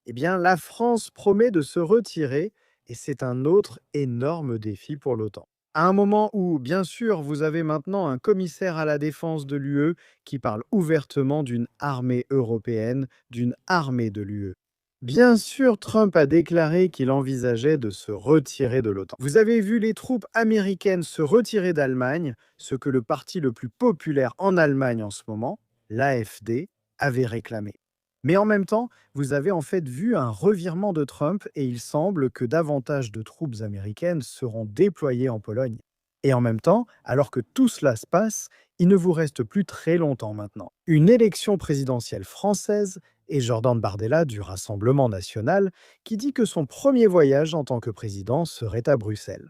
Eh bien, la France promet de se retirer et c'est un autre énorme défi pour l'OTAN. À un moment où, bien sûr, vous avez maintenant un commissaire à la défense de l'UE qui parle ouvertement d'une armée européenne, d'une armée de l'UE. Bien sûr, Trump a déclaré qu'il envisageait de se retirer de l'OTAN. Vous avez vu les troupes américaines se retirer d'Allemagne, ce que le parti le plus populaire en Allemagne en ce moment, l'AfD, avait réclamé. Mais en même temps, vous avez en fait vu un revirement de Trump et il semble que davantage de troupes américaines seront déployées en Pologne. Et en même temps, alors que tout cela se passe, il ne vous reste plus très longtemps maintenant. Une élection présidentielle française et Jordan Bardella du Rassemblement national qui dit que son premier voyage en tant que président serait à Bruxelles.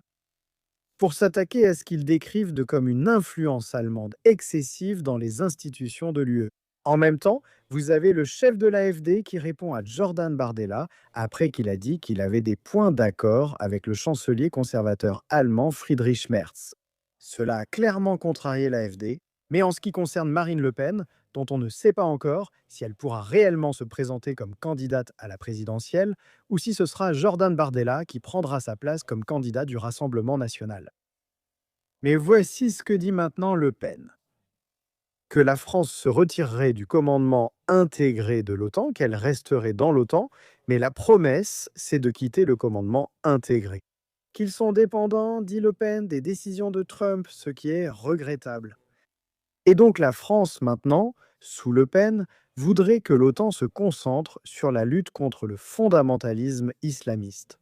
Pour s'attaquer à ce qu'ils décrivent de comme une influence allemande excessive dans les institutions de l'UE. En même temps, vous avez le chef de l'AfD qui répond à Jordan Bardella après qu'il a dit qu'il avait des points d'accord avec le chancelier conservateur allemand Friedrich Merz. Cela a clairement contrarié l'AfD, mais en ce qui concerne Marine Le Pen, dont on ne sait pas encore si elle pourra réellement se présenter comme candidate à la présidentielle, ou si ce sera Jordan Bardella qui prendra sa place comme candidat du Rassemblement national. Mais voici ce que dit maintenant Le Pen. Que la France se retirerait du commandement intégré de l'OTAN, qu'elle resterait dans l'OTAN, mais la promesse, c'est de quitter le commandement intégré. Qu'ils sont dépendants, dit Le Pen, des décisions de Trump, ce qui est regrettable. Et donc la France, maintenant, sous Le Pen, voudrait que l'OTAN se concentre sur la lutte contre le fondamentalisme islamiste,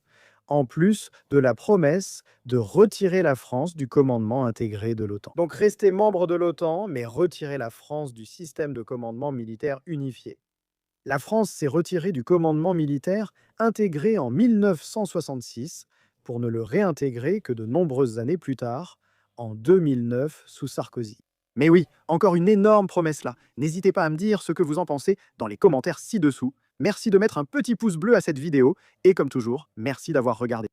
en plus de la promesse de retirer la France du commandement intégré de l'OTAN. Donc rester membre de l'OTAN, mais retirer la France du système de commandement militaire unifié. La France s'est retirée du commandement militaire intégré en 1966 pour ne le réintégrer que de nombreuses années plus tard, en 2009 sous Sarkozy. Mais oui, encore une énorme promesse là. N'hésitez pas à me dire ce que vous en pensez dans les commentaires ci-dessous. Merci de mettre un petit pouce bleu à cette vidéo et comme toujours, merci d'avoir regardé.